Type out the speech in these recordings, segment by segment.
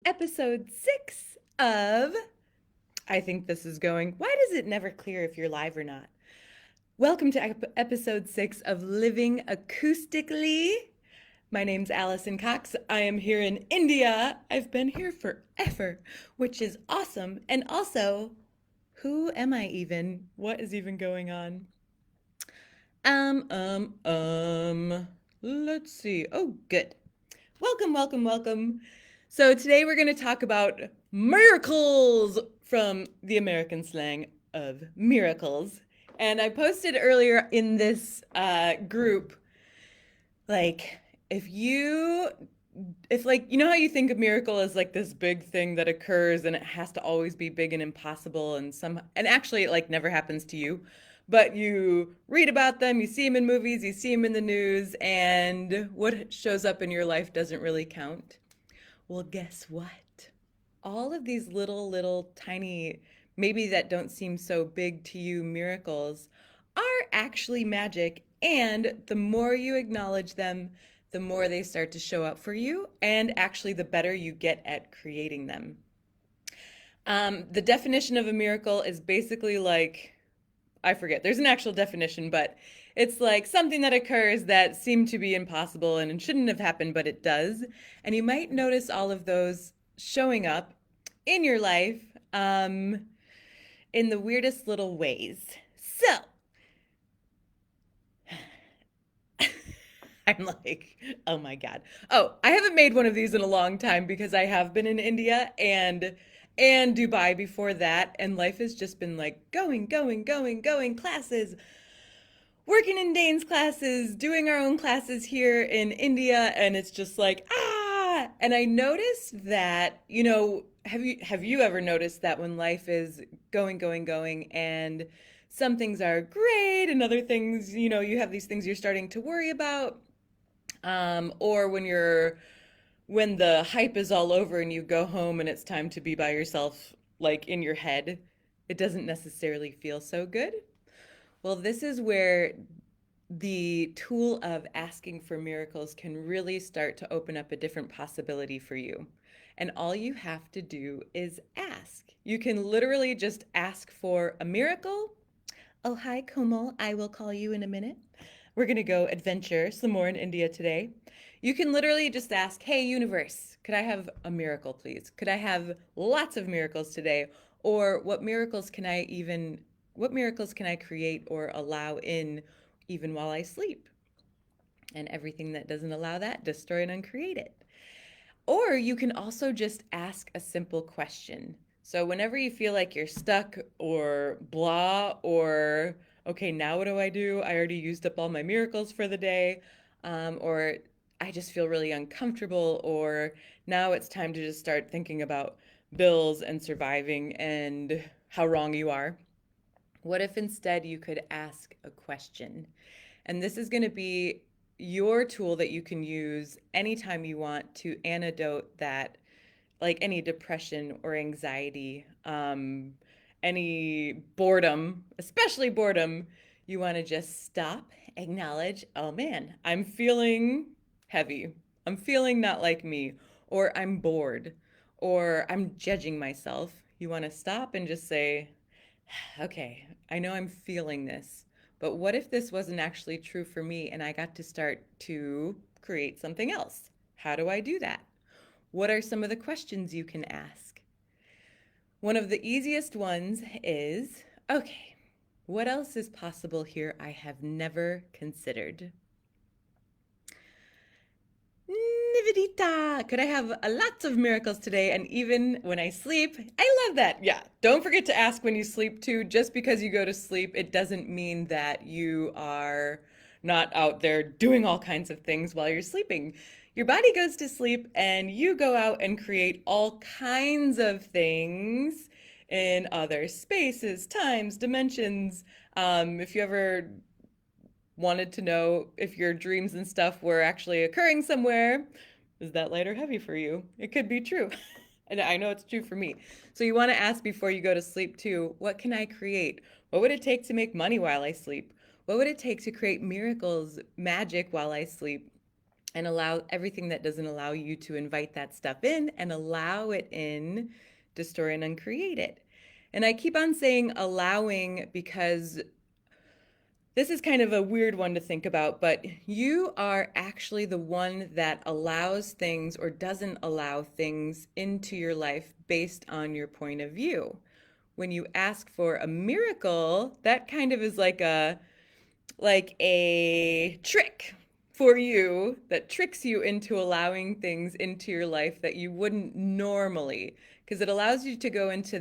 episode 6 of, I think this is going, why does it never clear if you're live or not? Welcome to episode 6 of Living Acoustically. My name's Alison Cox. I am here in India. I've been here forever, which is awesome. And also, who am I even? What is even going on? Let's see. Oh, good. Welcome, welcome, welcome. So today we're going to talk about miracles from the American slang of miracles. And I posted earlier in this group, like, if you, if like, you know how you think of miracle as like this big thing that occurs and it has to always be big and impossible and actually it like never happens to you, but you read about them, you see them in movies, you see them in the news, and what shows up in your life doesn't really count. Well, guess what? All of these little, tiny, maybe that don't seem so big to you miracles are actually magic. And the more you acknowledge them, the more they start to show up for you, and actually the better you get at creating them. The definition of a miracle is basically like, I forget, there's an actual definition, but it's like something that occurs that seemed to be impossible and it shouldn't have happened, but it does. And you might notice all of those showing up in your life in the weirdest little ways. So, I'm like, oh my God. Oh, I haven't made one of these in a long time because I have been in India and Dubai before that, and life has just been like going, classes, working in Dane's classes, doing our own classes here in India, and it's just like, ah! And I noticed that, have you ever noticed that when life is going, and some things are great and other things, you have these things you're starting to worry about, or when the hype is all over and you go home and it's time to be by yourself, like in your head, it doesn't necessarily feel so good. Well, this is where the tool of asking for miracles can really start to open up a different possibility for you. And all you have to do is ask. You can literally just ask for a miracle. Oh, hi, Komal. I will call you in a minute. We're going to go adventure some more in India today. You can literally just ask, hey, universe, could I have a miracle, please? Could I have lots of miracles today? Or what miracles can I create or allow in even while I sleep? And everything that doesn't allow that, destroy and uncreate it. Or you can also just ask a simple question. So whenever you feel like you're stuck or blah, or okay, now what do? I already used up all my miracles for the day. Or I just feel really uncomfortable, or now it's time to just start thinking about bills and surviving and how wrong you are. What if instead you could ask a question? And this is going to be your tool that you can use anytime you want to antidote that, like any depression or anxiety, any boredom, especially boredom. You want to just stop, acknowledge, oh man, I'm feeling heavy. I'm feeling not like me, or I'm bored, or I'm judging myself. You want to stop and just say, okay, I know I'm feeling this, but what if this wasn't actually true for me and I got to start to create something else? How do I do that? What are some of the questions you can ask? One of the easiest ones is, okay, what else is possible here I have never considered? Nivedita, could I have lots of miracles today and even when I sleep? I love that. Yeah, don't forget to ask when you sleep too. Just because you go to sleep, it doesn't mean that you are not out there doing all kinds of things while you're sleeping. Your body goes to sleep and you go out and create all kinds of things in other spaces, times, dimensions. If you ever wanted to know if your dreams and stuff were actually occurring somewhere, is that light or heavy for you? It could be true. And I know it's true for me. So you want to ask before you go to sleep too, what can I create? What would it take to make money while I sleep? What would it take to create miracles, magic while I sleep? and allow everything that doesn't allow you to invite that stuff in and allow it in, destroy and uncreate it. And I keep on saying allowing because this is kind of a weird one to think about, but you are actually the one that allows things or doesn't allow things into your life based on your point of view. When you ask for a miracle, that kind of is like a trick for you that tricks you into allowing things into your life that you wouldn't normally, because it allows you to go into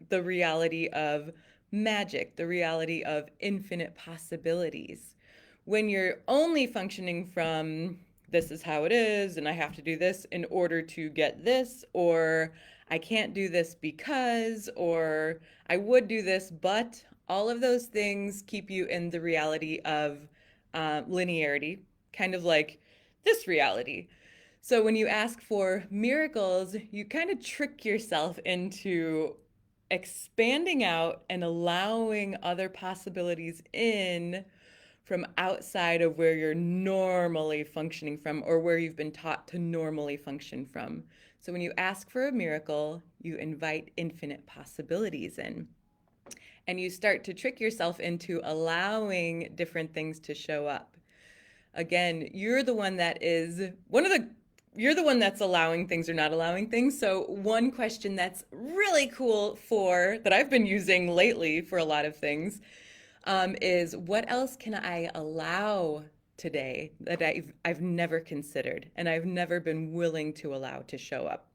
the reality of magic, the reality of infinite possibilities. When you're only functioning from this is how it is and I have to do this in order to get this, or I can't do this because, or I would do this but, all of those things keep you in the reality of linearity, kind of like this reality. So when you ask for miracles, you kind of trick yourself into expanding out and allowing other possibilities in from outside of where you're normally functioning from or where you've been taught to normally function from. So when you ask for a miracle, you invite infinite possibilities in. And you start to trick yourself into allowing different things to show up. Again, you're the one that's allowing things or not allowing things. So one question that's really cool that I've been using lately for a lot of things, is what else can I allow today that I've never considered and I've never been willing to allow to show up?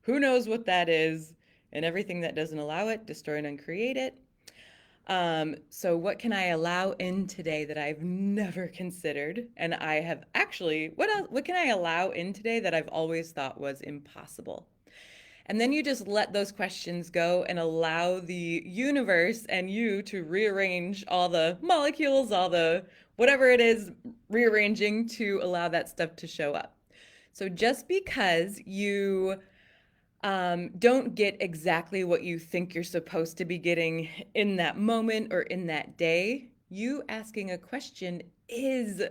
Who knows what that is? And everything that doesn't allow it, destroy and uncreate it. So what can I allow in today that I've never considered? And I have actually, what can I allow in today that I've always thought was impossible? And then you just let those questions go and allow the universe and you to rearrange all the molecules, all the whatever it is, rearranging to allow that stuff to show up. So just because you don't get exactly what you think you're supposed to be getting in that moment or in that day, you asking a question is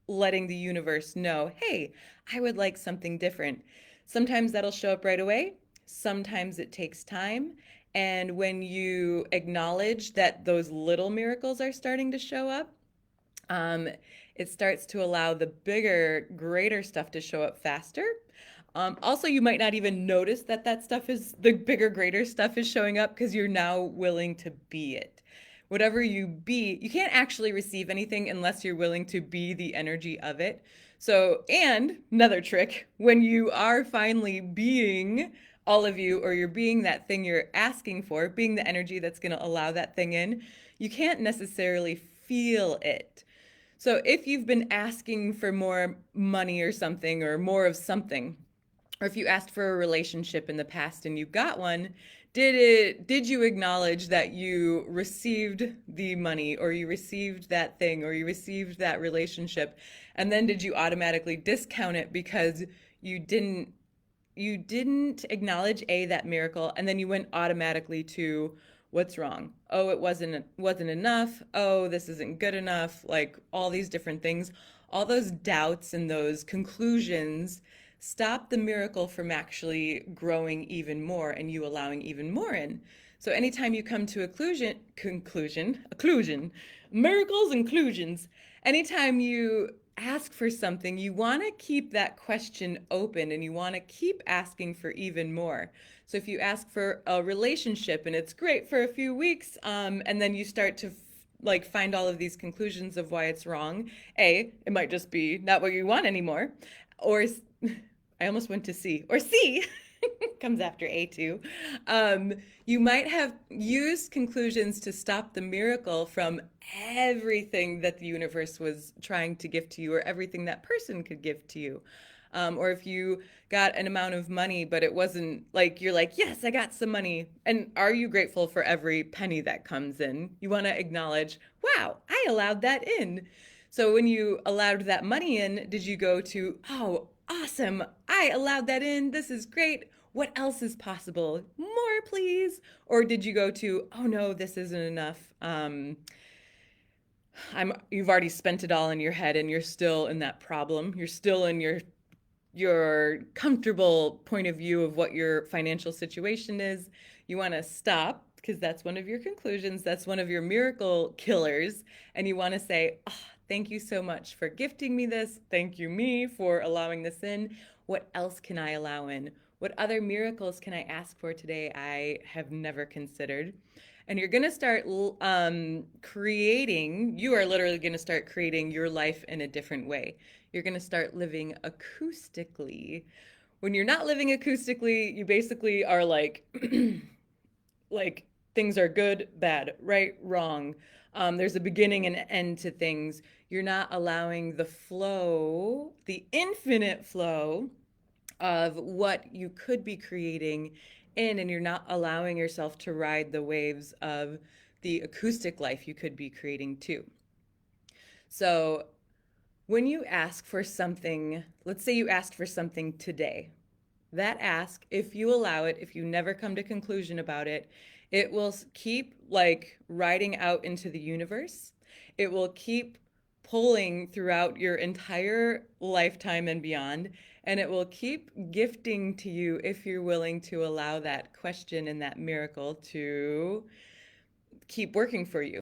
letting the universe know, hey, I would like something different. Sometimes that'll show up right away. Sometimes it takes time. And when you acknowledge that those little miracles are starting to show up, it starts to allow the bigger, greater stuff to show up faster. Also, you might not even notice that the bigger, greater stuff is showing up because you're now willing to be it. Whatever you be, you can't actually receive anything unless you're willing to be the energy of it. So, and another trick, when you are finally being all of you, or you're being that thing you're asking for, being the energy that's going to allow that thing in, you can't necessarily feel it. So if you've been asking for more money or something, or more of something, or if you asked for a relationship in the past and you got one, did you acknowledge that you received the money, or you received that thing, or you received that relationship, and then did you automatically discount it because you didn't acknowledge that miracle, and then you went automatically to what's wrong? Oh, it wasn't enough. Oh, this isn't good enough. Like all these different things, all those doubts and those conclusions stop the miracle from actually growing even more and you allowing even more in. So anytime you come to occlusion, miracles, inclusions, anytime you ask for something, you want to keep that question open and you want to keep asking for even more. So if you ask for a relationship and it's great for a few weeks, and then you start to like find all of these conclusions of why it's wrong, it might just be not what you want anymore, or I almost went to C, or C comes after A too. You might have used conclusions to stop the miracle from everything that the universe was trying to give to you, or everything that person could give to you. Or if you got an amount of money, but it wasn't like, you're like, yes, I got some money. And are you grateful for every penny that comes in? You want to acknowledge, wow, I allowed that in. So when you allowed that money in, did you go to, oh, awesome, I allowed that in, this is great, what else is possible? More, please. Or did you go to, oh no, this isn't enough. You've already spent it all in your head and you're still in that problem. You're still in your comfortable point of view of what your financial situation is. You want to stop because that's one of your conclusions. That's one of your miracle killers. And you want to say, oh, thank you so much for gifting me this. Thank you, me, for allowing this in. What else can I allow in? What other miracles can I ask for today I have never considered? And you're going to start creating, you are literally going to start creating your life in a different way. You're going to start living acoustically. When you're not living acoustically, you basically are like, like things are good, bad, right, wrong. There's a beginning and end to things. You're not allowing the flow, the infinite flow of what you could be creating in, and you're not allowing yourself to ride the waves of the acoustic life you could be creating too. So when you ask for something, let's say you asked for something today, that ask, if you allow it, if you never come to conclusion about it, it will keep like riding out into the universe. It will keep pulling throughout your entire lifetime and beyond, and it will keep gifting to you if you're willing to allow that question and that miracle to keep working for you.